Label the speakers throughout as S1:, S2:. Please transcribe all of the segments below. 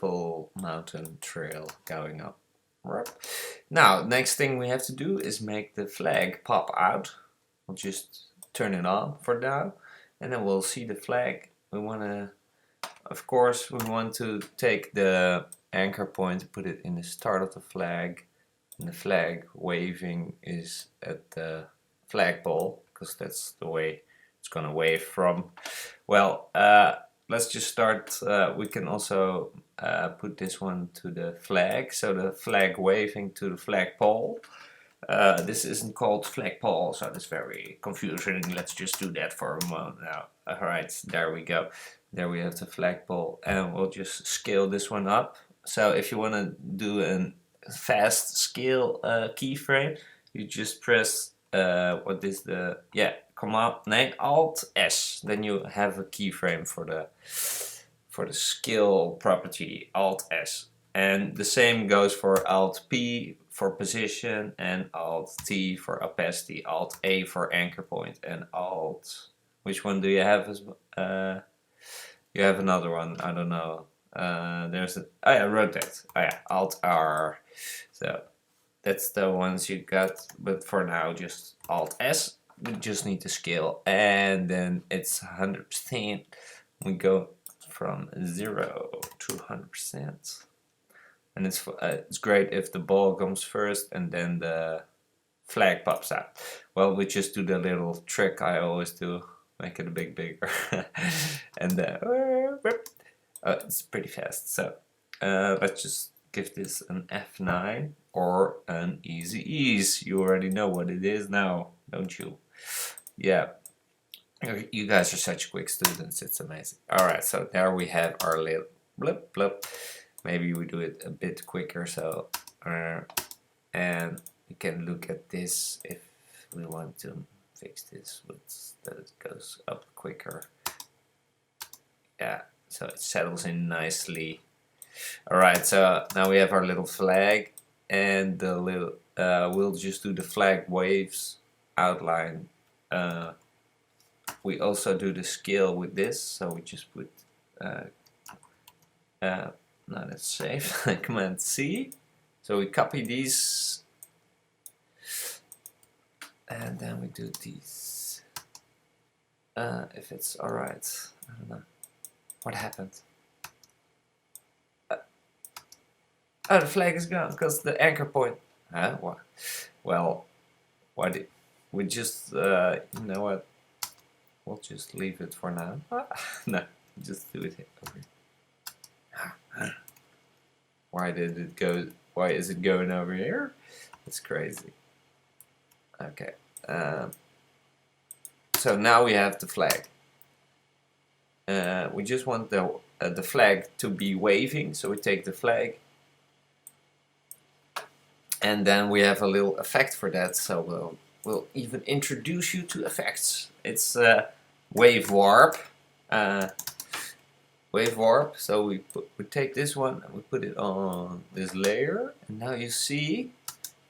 S1: beautiful mountain trail going up. Right. Now, next thing we have to do is make the flag pop out. We'll just turn it on for now, and then we'll see the flag. We want to, of course, we want to take the anchor point, put it in the start of the flag, and the flag waving is at the flagpole, because that's the way it's gonna wave from. Well, let's just start. We can also put this one to the flag, so the flag waving to the flagpole. This isn't called flagpole, so that's very confusing. Let's just do that for a moment now. Alright, there we go. There we have the flagpole, and we'll just scale this one up. So if you want to do a fast scale keyframe, you just press what is the command name Alt S. Then you have a keyframe for the scale property, Alt S. And the same goes for Alt P for position, and Alt T for opacity, Alt A for anchor point, and Alt. Which one do you have? You have another one. I don't know. There's a. Oh yeah, rotate. Oh yeah, Alt R. So that's the ones you got. But for now, just Alt S. We just need to scale, and then it's 100%. We go from 0 to 100%. And it's great if the ball comes first and then the flag pops out. Well, we just do the little trick I always do, make it a bit bigger, and it's pretty fast. So let's just give this an F9 or an easy ease. You already know what it is now, don't you? Yeah. You guys are such quick students, it's amazing. Alright, so there we have our little blip blip. Maybe we do it a bit quicker, so and we can look at this if we want to fix this, that it goes up quicker. Yeah, so it settles in nicely. Alright, so now we have our little flag, and the little we'll just do the flag waves outline. We also do the scale with this, so we just put now let's save. Command C. So we copy these, and then we do these. If it's alright, I don't know. What happened? Oh, the flag is gone because the anchor point. Huh? What? Well, why did we just? You know what? We'll just leave it for now. No, just do it over here. Why did it go? Why is it going over here? It's crazy. Okay. So now we have the flag. We just want the flag to be waving, so we take the flag, and then we have a little effect for that. So we'll even introduce you to effects. It's wave warp. Wave warp. So we take this one and we put it on this layer, and now you see,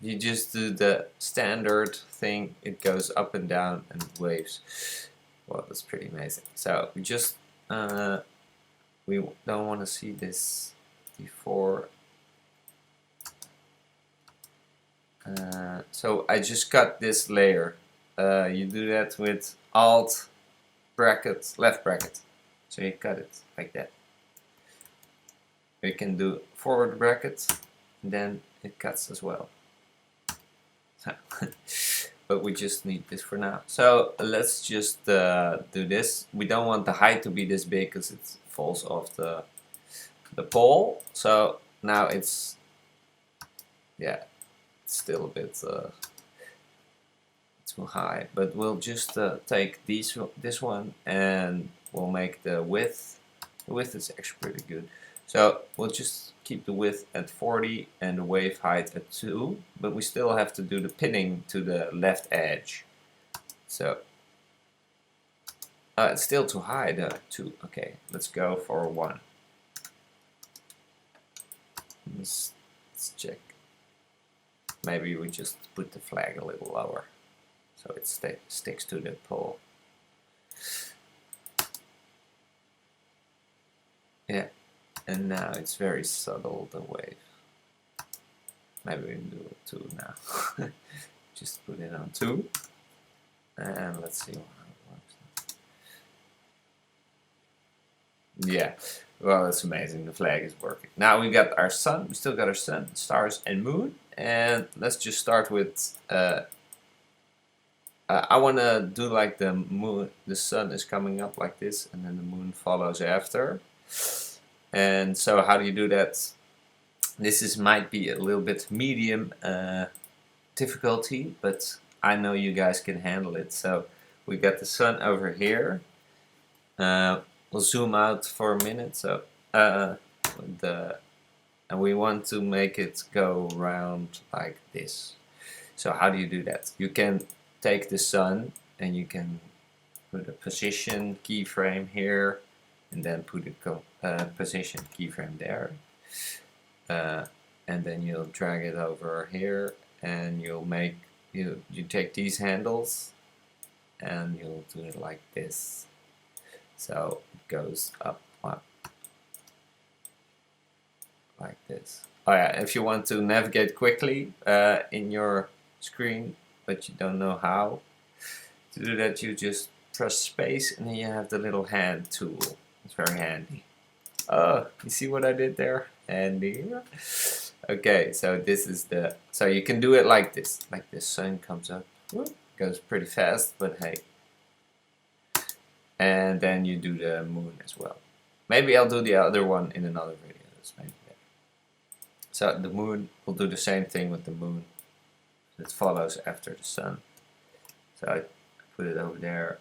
S1: you just do the standard thing. It goes up and down and waves. Well, that's pretty amazing. So we just we don't want to see this before. So I just cut this layer. You do that with Alt bracket, left bracket. So you cut it like that. You can do forward bracket, and then it cuts as well. But we just need this for now. So let's just do this. We don't want the height to be this big because it falls off the pole. So now it's, yeah, it's still a bit too high. But we'll just take this one, and we'll make the width. The width is actually pretty good. So we'll just keep the width at 40 and the wave height at 2, but we still have to do the pinning to the left edge. So it's still too high, the 2. Okay, let's go for 1. Let's check. Maybe we just put the flag a little lower so it sticks to the pole. Yeah, And now it's very subtle, the wave. Maybe we can do it 2 now. Just put it on 2. And let's see how it works. Yeah, well, that's amazing. The flag is working. Now we got our sun. We still got our sun, stars, and moon. And let's just start with. I want to do like the moon. The sun is coming up like this, and then the moon follows after. And so, how do you do that? This might be a little bit medium difficulty, but I know you guys can handle it. So we got the sun over here. We'll zoom out for a minute. So and we want to make it go round like this. So how do you do that? You can take the sun and you can put a position keyframe here, and then put a position keyframe there. And then you'll drag it over here, and you'll make you take these handles and you'll do it like this. So it goes up like this. Oh yeah, if you want to navigate quickly in your screen, but you don't know how to do that, you just press space and then you have the little hand tool. It's very handy. Oh, you see what I did there? Handy. Okay, so this is the, so you can do it like this. Like the sun comes up, whoop, goes pretty fast, but hey. And then you do the moon as well. Maybe I'll do the other one in another video. That's maybe better. So the moon, will do the same thing with the moon. It follows after the sun. So I put it over there,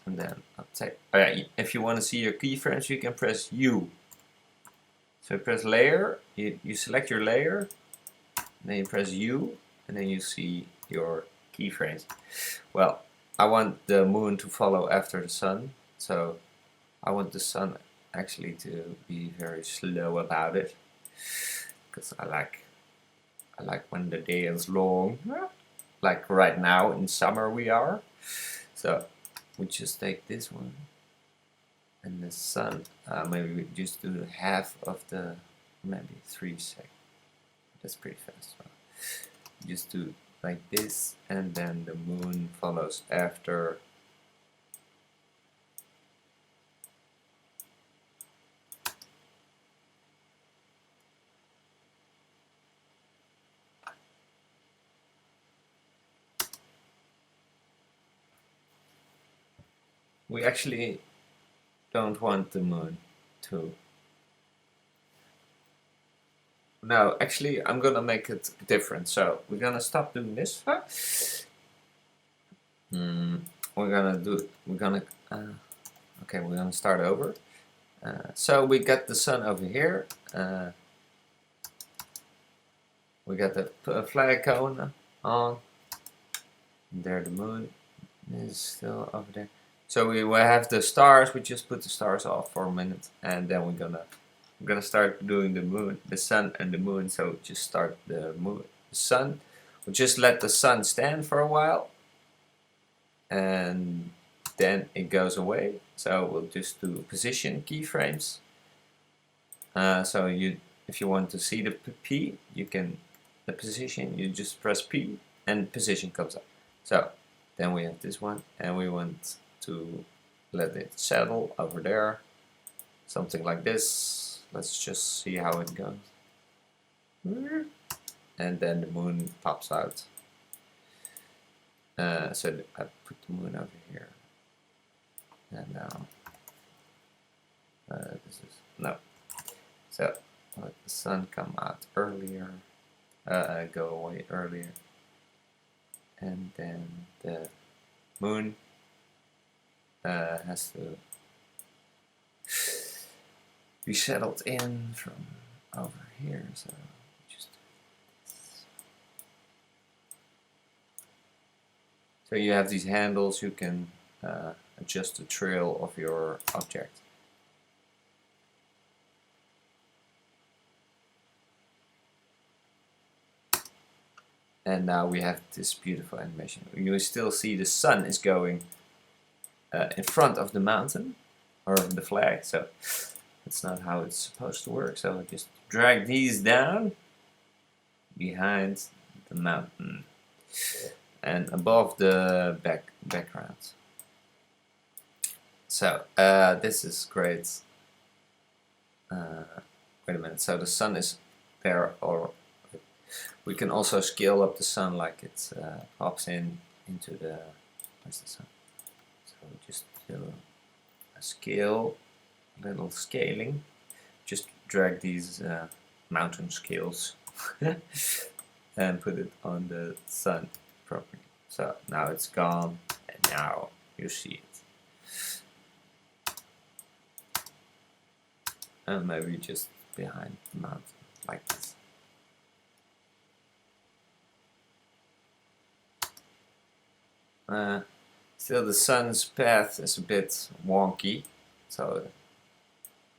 S1: and then I'll take. Oh yeah, if you want to see your keyframes, you can press U. So press layer. You select your layer, then you press U, and then you see your keyframes. Well, I want the moon to follow after the sun, so I want the sun actually to be very slow about it, because I like when the day is long, like right now in summer we are. So we just take this one, and the sun, maybe we just do half of the, maybe 3 seconds. That's pretty fast. So just do like this, and then the moon follows after. We actually don't want the moon to. No, actually I'm gonna make it different. So we're gonna stop doing this. We're gonna okay, we're gonna start over. So we got the sun over here. We got the flag cone on. There the moon is still over there. So we will have the stars. We just put the stars off for a minute, and then we're gonna start doing the moon, the sun, and the moon. So just start the moon, the sun. We'll just let the sun stand for a while, and then it goes away. So we'll just do position keyframes. So if you want to see the P, you can, the position, you just press P, and position comes up. So then we have this one, and we want to let it settle over there, something like this. Let's just see how it goes. And then the moon pops out. So I put the moon over here, and now this is no. So let the sun come out earlier, go away earlier, and then the moon has to be settled in from over here. So just so you have these handles. You can adjust the trail of your object. And now we have this beautiful animation. You still see the sun is going in front of the mountain or the flag. So That's not how it's supposed to work. So I just drag these down behind the mountain and above the background. So this is great. Wait a minute. So the sun is there, or we can also scale up the sun like it pops into the. Where's the sun? So we just do a scale, little scaling. Just drag these mountain scales and put it on the sun properly. So now it's gone, and now you see it. And maybe just behind the mountain, like this. Still the sun's path is a bit wonky, so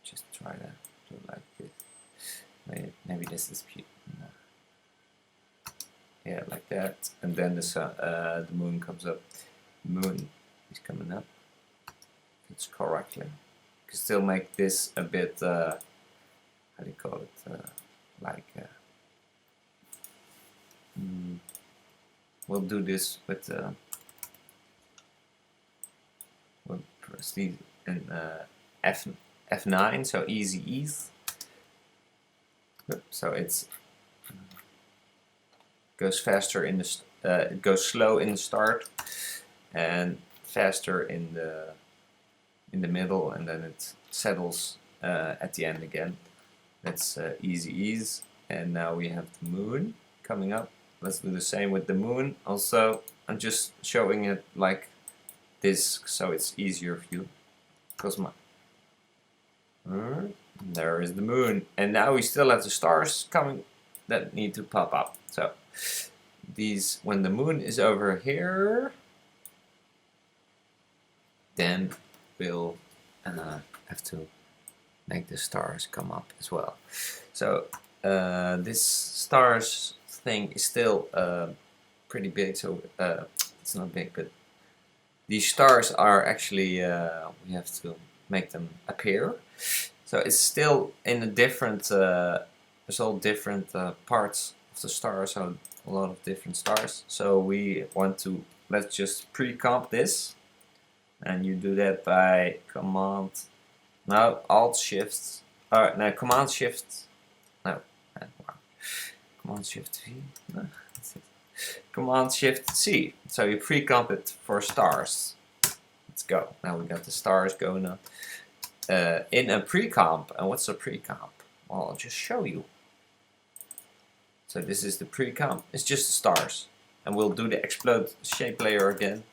S1: just try to do it like this. Maybe this is no. Yeah, like that, and then the sun, the moon comes up. The moon is coming up. It's correctly. You can still make this a bit. How do you call it? Like. We'll do this with. We'll press these in F9, so easy ease. So it's goes faster in the it goes slow in the start and faster in the middle, and then it settles at the end again. That's easy ease. And now we have the moon coming up. Let's do the same with the moon. Also, I'm just showing it like this so it's easier for you. Because there is the moon, and now we still have the stars coming that need to pop up. So these, when the moon is over here, then we'll have to make the stars come up as well. So this stars thing is still pretty big, so it's not big, but these stars are actually we have to make them appear. So it's still in a different there's all different parts of the star, so a lot of different stars. So we want to, let's just pre-comp this, and you do that by command, no, alt shift, no, command shift, no, command shift V, no, that's it. Command shift C. So you pre-comp it for stars. Let's go. Now we got the stars going up in a pre-comp. And what's a pre-comp? Well, I'll just show you. So this is the pre-comp. It's just the stars, and we'll do the explode shape layer again.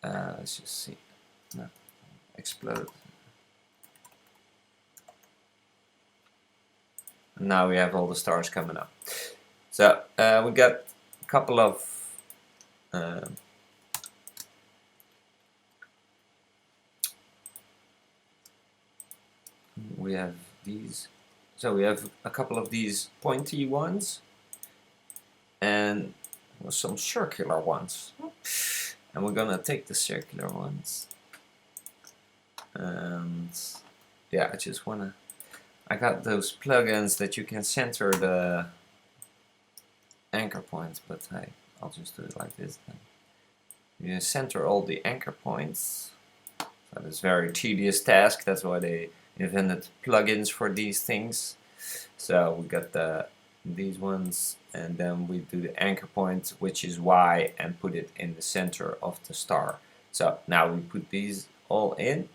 S1: Let's just see. No, explode. And now we have all the stars coming up. So we got a couple of we have these. So we have a couple of these pointy ones and some circular ones. And we're gonna take the circular ones. And yeah, I just wanna, I got those plugins that you can center the anchor points, but hey, I'll just do it like this then. You center all the anchor points. That is a very tedious task. That's why they invented plugins for these things. So we got these ones, and then we do the anchor point, which is Y, and put it in the center of the star. So now we put these all in.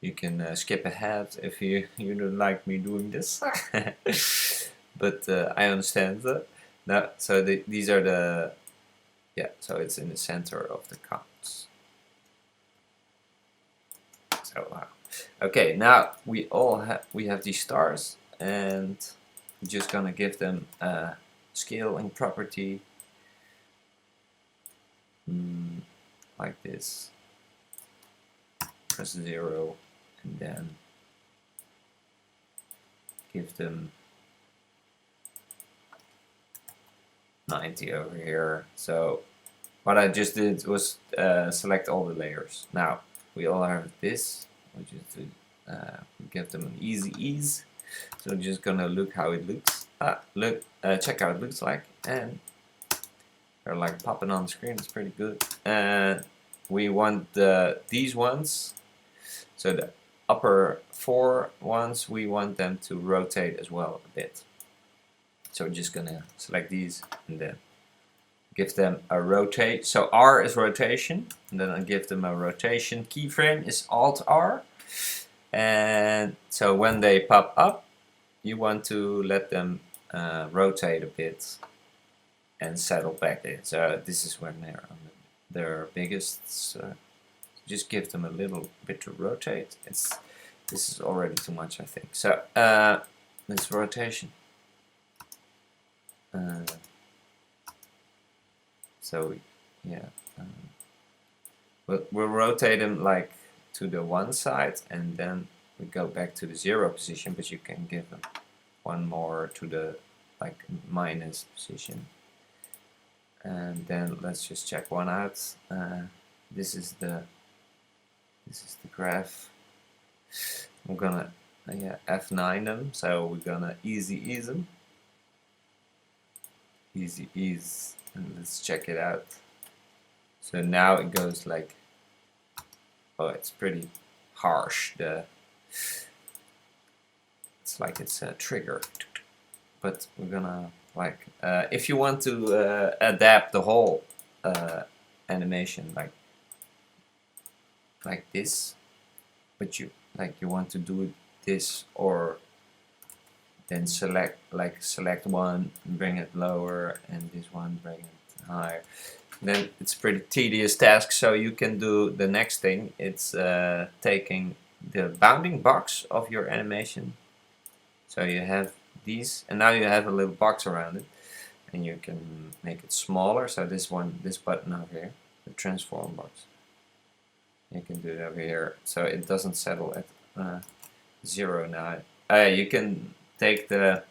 S1: You can skip ahead if you don't like me doing this, but I understand that. No, so these are the, yeah, so it's in the center of the counts. So wow. Okay, now we have these stars, and we're just gonna give them a scaling property like this. Press 0, and then give them 90 over here. So what I just did was select all the layers. Now we all have this. We just give them an easy ease. So we're just gonna look how it looks. Check how it looks like, and they're like popping on the screen. It's pretty good. And we want these ones. So the upper 4 ones, we want them to rotate as well a bit. So we're just gonna select these and then give them a rotate. So R is rotation, and then I give them a rotation. Keyframe is Alt R. And so when they pop up, you want to let them rotate a bit and settle back in. So this is when they're on their biggest. So just give them a little bit to rotate. This is already too much, I think. So this rotation. So yeah, we'll rotate them like to the one side, and then we go back to the 0 position. But you can give them one more to the like minus position. And then let's just check one out. This is the graph. We're gonna F9 them, so we're gonna easy ease them. Easy ease, and let's check it out. So now it goes like, oh, it's pretty harsh. It's like it's a trigger, but we're gonna like if you want to adapt the whole animation like this, but you want to do this, or then select one and bring it lower, and this one bring it higher. Then it's pretty tedious task. So you can do the next thing. It's taking the bounding box of your animation. So you have these, and now you have a little box around it, and you can make it smaller. So this button over here, the transform box, you can do it over here, so it doesn't settle at 0 now. You can take the,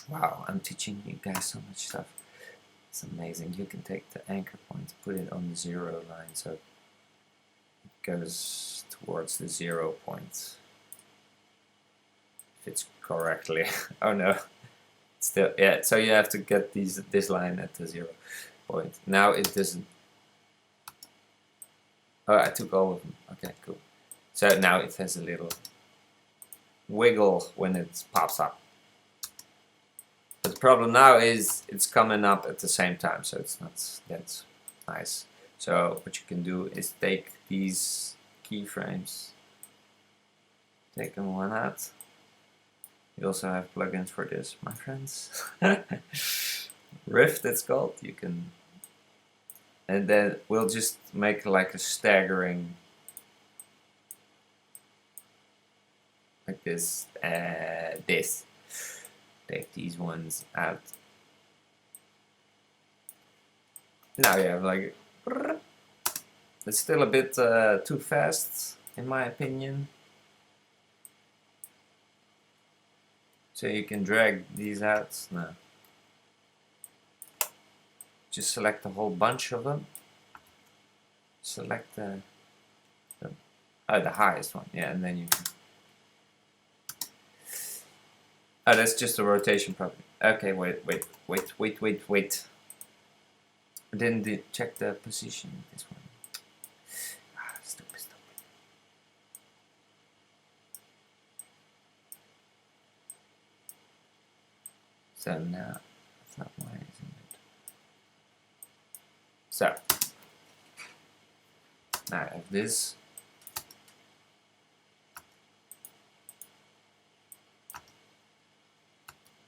S1: wow, I'm teaching you guys so much stuff. It's amazing. You can take the anchor point, put it on the 0 line, so it goes towards the 0 point. Fits correctly. Oh no, still, yeah. So you have to get this line at the 0 point. Now it doesn't. Oh, I took all of them. Okay, cool. So now it has a little wiggle when it pops up. But the problem now is it's coming up at the same time, so it's not that nice. So what you can do is take these keyframes, take them one out. You also have plugins for this, my friends. Rift, it's called. You can, and then we'll just make like a staggering, like this. Take these ones out. Now you have like, it's still a bit too fast, in my opinion. So you can drag these out now. Just select a whole bunch of them. Select the highest one, yeah, and then you can. Oh, that's just a rotation property. Okay, wait. I didn't check the position of this one. Stupid. So now, that's not why isn't it? So now I have this.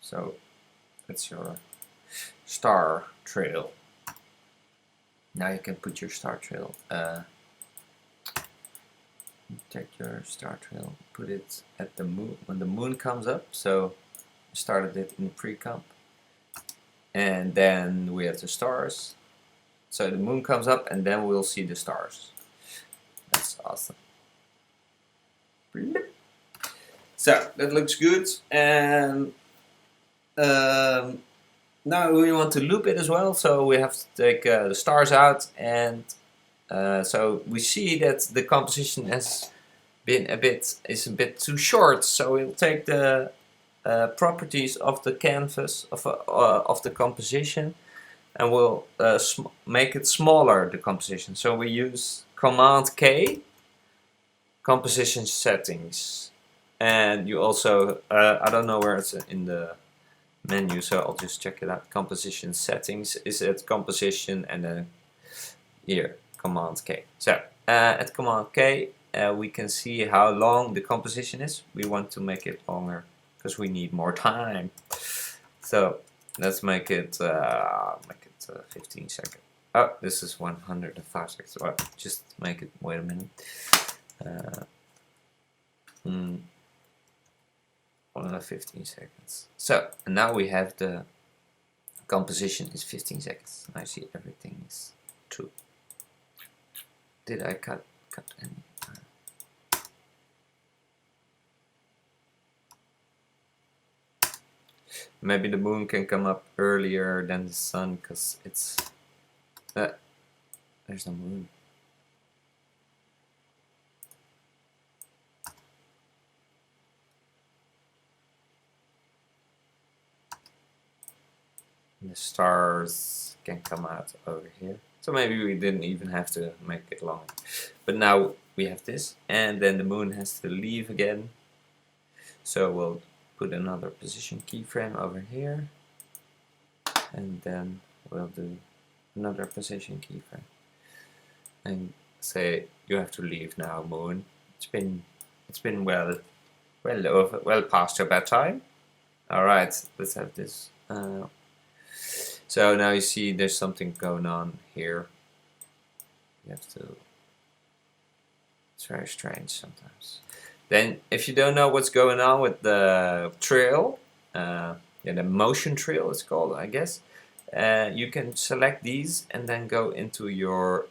S1: So that's your star trail. Now you can put your star trail. Take your star trail, put it at the moon when the moon comes up. So I started it in the pre-comp, and then we have the stars. So the moon comes up, and then we'll see the stars. That's awesome. So that looks good, and now we want to loop it as well, so we have to take the stars out, and so we see that the composition has been is a bit too short. So we'll take the properties of the canvas of the composition, and we'll make it smaller, the composition. So we use Command K, composition settings, and you also I don't know where it's in the menu, so I'll just check it out. Composition settings is at composition, and then here Command K. So at Command K we can see how long the composition is. We want to make it longer because we need more time. So let's make it 15 seconds. Oh, this is 105 seconds. Well, just make it. Wait a minute. 15 seconds. So and now we have the composition is 15 seconds. I see everything is true. Did I cut any? Maybe the moon can come up earlier than the sun because it's there's no moon. The stars can come out over here. So maybe we didn't even have to make it long. But now we have this, and then the moon has to leave again. So we'll put another position keyframe over here, and then we'll do another position keyframe. And say you have to leave now, moon. It's been well past your bedtime. All right, let's have this. So now you see there's something going on here. You have to. It's very strange sometimes. Then, if you don't know what's going on with the trail, yeah, the motion trail it's called, I guess. You can select these and then go into your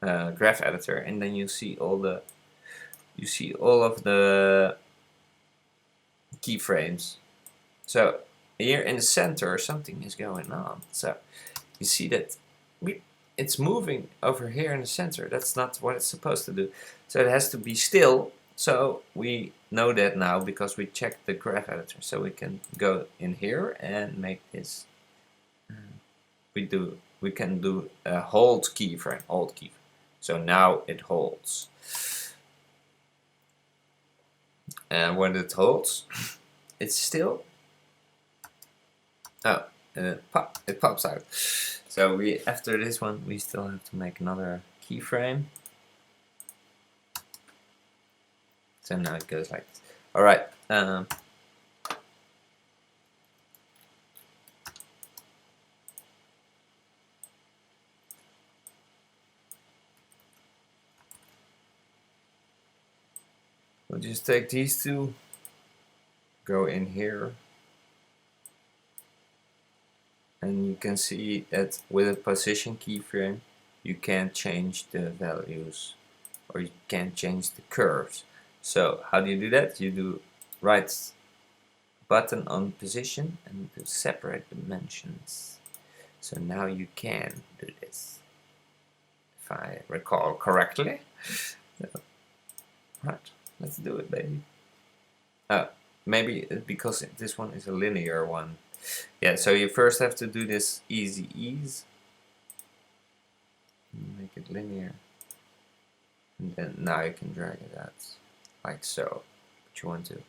S1: graph editor, and then you see all of the keyframes. So here in the center something is going on. So you see that it's moving over here in the center. That's not what it's supposed to do. So it has to be still. So we know that now because we checked the graph editor. So we can go in here and make this. We can do a hold keyframe. So now it holds. And when it holds, it's still. Oh, and it pops out. So after this one, we still have to make another keyframe. So now it goes like this. All right. We'll just take these two, go in here. And you can see that with a position keyframe, you can't change the values, or you can't change the curves. So how do you do that? You do right button on position and do separate dimensions. So now you can do this, if I recall correctly. Right, let's do it, baby. Maybe because this one is a linear one. Yeah, so you first have to do this easy ease. Make it linear. And then now you can drag it out like so. What you want to.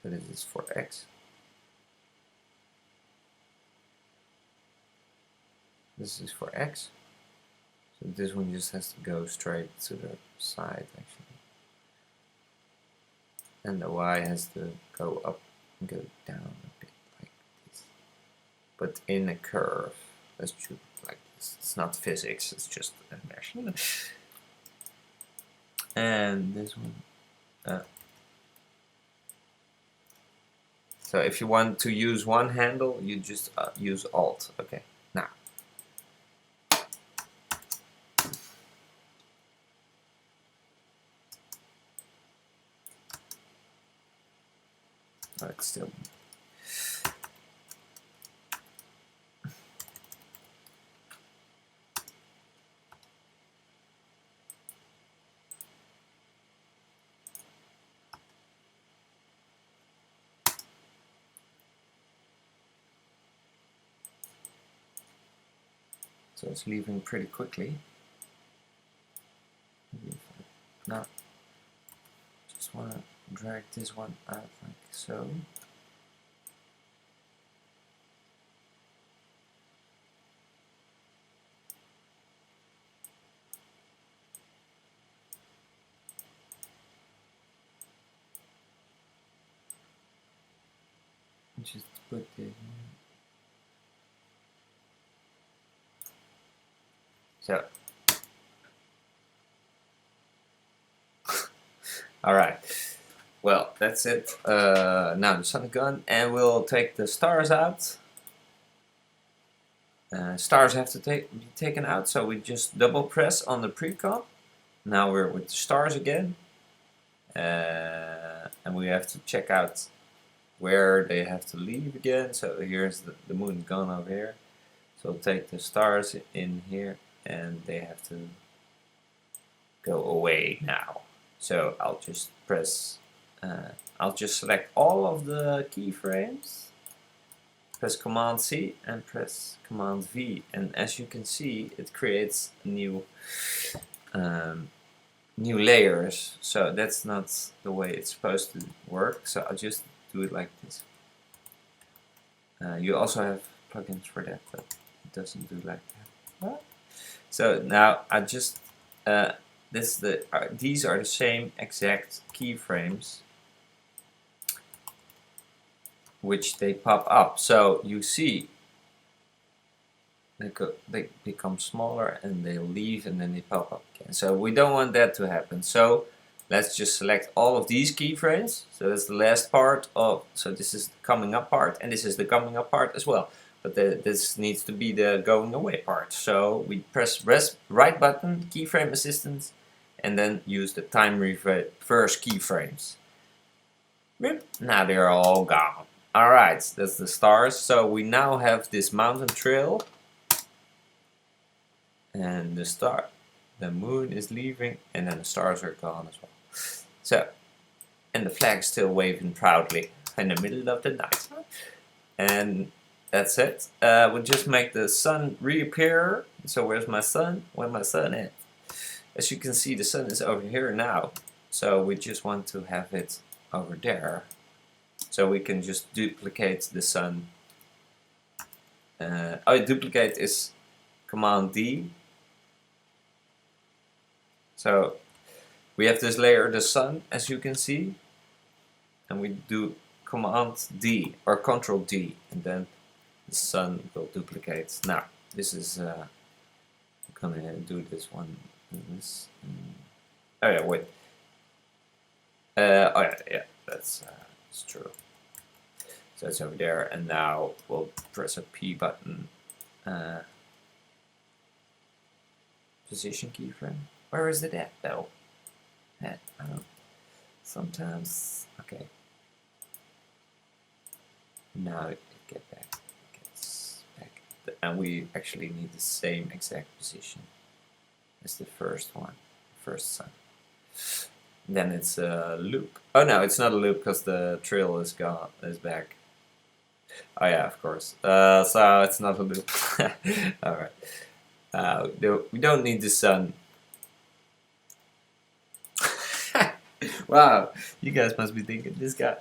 S1: So this is for X. This is for X. So this one just has to go straight to the side actually. And the Y has to go up and go down a bit like this. But in a curve. Let's do it like this. It's not physics, it's just animation. And this one. So if you want to use one handle, you just use Alt. Okay, now. So it's leaving pretty quickly. Now, just want to drag this one out like so. Just put it. So. Alright, well, that's it. Now the sun is gone, and we'll take the stars out. Stars have to be taken out, so we just double press on the pre-comp. Now we're with the stars again. And we have to check out where they have to leave again. So here's the moon gone over here. So we'll take the stars in here, and they have to go away now. So I'll just press, I'll just select all of the keyframes, press Command C and press Command V, and as you can see, it creates new new layers. So that's not the way it's supposed to work. So I'll just do it like this. You also have plugins for that, but it doesn't do like that. What? So now I just these are the same exact keyframes which they pop up. So you see they become smaller and they leave and then they pop up again. So we don't want that to happen. So let's just select all of these keyframes. So that's the last part of, so this is the coming up part and this is the coming up part as well. But this needs to be the going away part. So we press right button, keyframe assistance, and then use the time reverse keyframes. Now they're all gone. Alright, that's the stars. So we now have this mountain trail. And the moon is leaving, and then the stars are gone as well. So, and the flag is still waving proudly in the middle of the night. And that's it. We'll just make the sun reappear. So where's my sun? Where's my sun at? As you can see, the sun is over here now. So we just want to have it over there. So we can just duplicate the sun. Duplicate is Command D. So we have this layer, the sun, as you can see. And we do Command D or Control D. And then the sun will duplicate. Now, this is, I'm gonna do this one. Oh yeah, wait. Oh yeah, that's true. So it's over there, and now we'll press a P button. Position keyframe. Where is it at though? I don't. Sometimes. Okay. Now it gets back, and we actually need the same exact position as the first one, first sun. Then it's a loop. Oh no, it's not a loop because the trail is back. Oh yeah, of course. So it's not a loop. Alright. We don't need the sun. Wow, you guys must be thinking, this guy.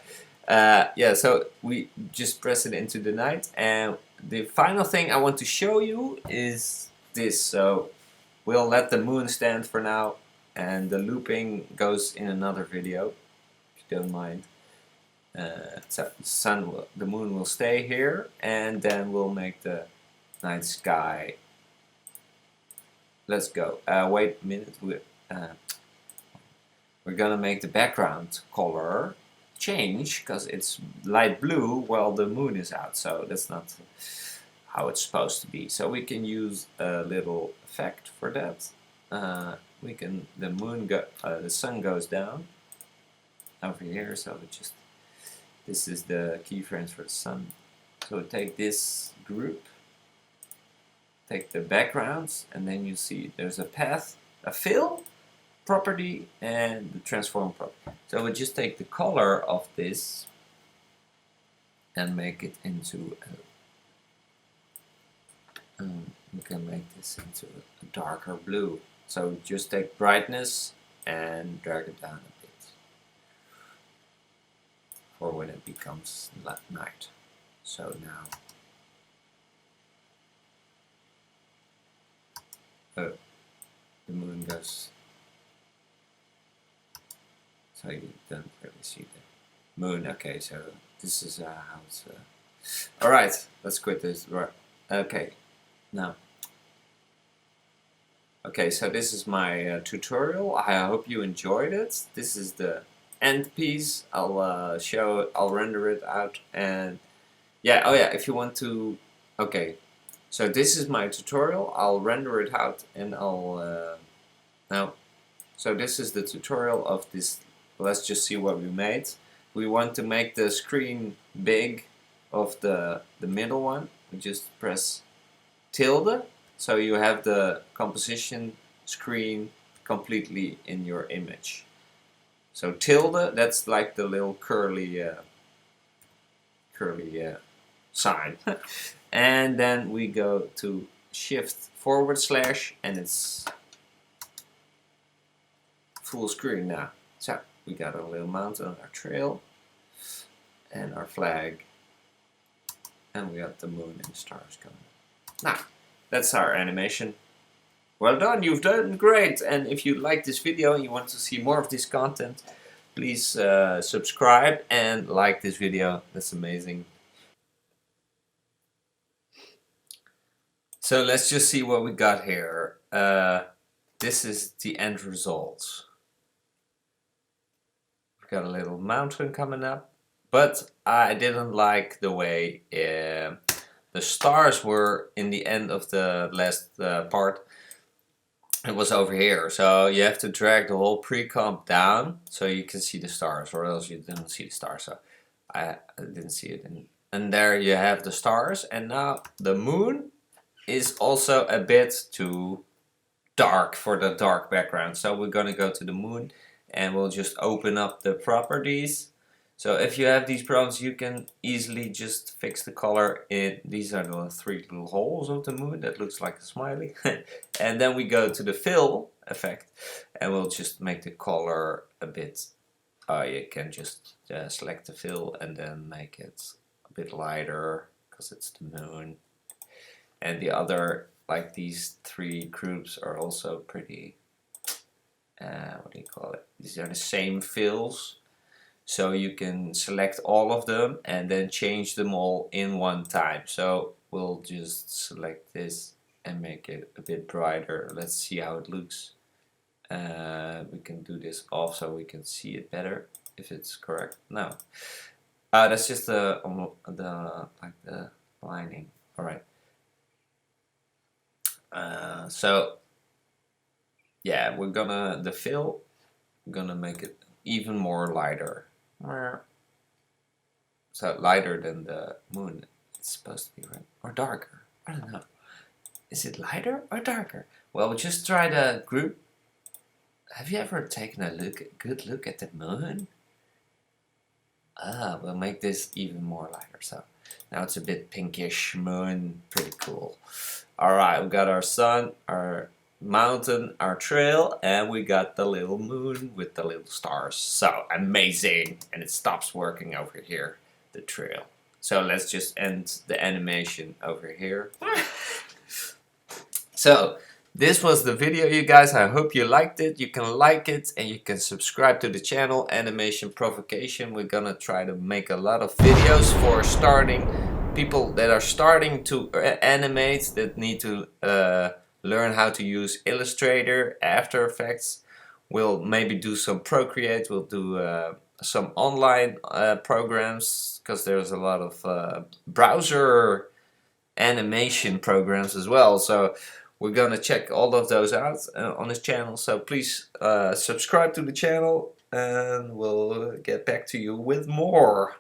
S1: Yeah, so we just press it into the night, and the final thing I want to show you is this. So we'll let the moon stand for now, and the looping goes in another video, if you don't mind. So the moon will stay here, and then we'll make the night sky. Let's go. Wait a minute. We're gonna make the background color change because it's light blue while the moon is out. So that's not how it's supposed to be. So we can use a little effect for that. The sun goes down over here. So this is the keyframes for the sun. So take this group, take the backgrounds, and then you see there's a path, a fill property, and the transform property. So we just take the color of this and make it into we can make this into a darker blue. So just take brightness and drag it down a bit for when it becomes night. So now, the moon goes, so you don't really see the moon. Okay, so this is how it's. All right, let's quit this. Right. Okay, now. Okay, so this is my tutorial. I hope you enjoyed it. This is the end piece. I'll show it, I'll render it out, and yeah, oh yeah, if you want to, okay, so this is my tutorial. I'll render it out and I'll, now, so this is the tutorial of this. Let's just see what we made. We want to make the screen big of the middle one. We just press tilde. So you have the composition screen completely in your image. So tilde, that's like the little curly sign. And then we go to shift / and it's full screen now. So we got a little mountain on our trail and our flag, and we got the moon and stars coming. Now, that's our animation. Well done, you've done great. And if you like this video and you want to see more of this content, please subscribe and like this video. That's amazing. So let's just see what we got here. This is the end result. We've got a little mountain coming up, but I didn't like the way the stars were in the end of the last part. It was over here, so you have to drag the whole pre-comp down so you can see the stars, or else you didn't see the stars. So I didn't see it, and there you have the stars. And now the moon is also a bit too dark for the dark background, so we're gonna go to the moon and we'll just open up the properties. So if you have these problems, you can easily just fix the color. These are the 3 little holes of the moon that looks like a smiley. And then we go to the fill effect and we'll just make the color a bit, you can just select the fill and then make it a bit lighter because it's the moon. And the other, like these 3 groups are also pretty, what do you call it? These are the same fills. So you can select all of them and then change them all in one time. So we'll just select this and make it a bit brighter. Let's see how it looks. We can do this off so we can see it better if it's correct. No, that's just the lining. All right. So yeah, we're gonna make it even more lighter. So lighter than the moon. It's supposed to be, right? Or darker. I don't know. Is it lighter or darker? Well, just try the group. Have you ever taken a good look at the moon? We'll make this even more lighter. So now it's a bit pinkish moon. Pretty cool. Alright, we got our sun, our mountain, our trail, and we got the little moon with the little stars. So amazing! And it stops working over here, the trail. So let's just end the animation over here. So this was the video, you guys. I hope you liked it. You can like it and you can subscribe to the channel Animation Provocation. We're gonna try to make a lot of videos for people that are starting to animate, that need to learn how to use Illustrator, After Effects. We'll maybe do some Procreate, we'll do some online programs, because there's a lot of browser animation programs as well. So we're gonna check all of those out on this channel. So please subscribe to the channel and we'll get back to you with more.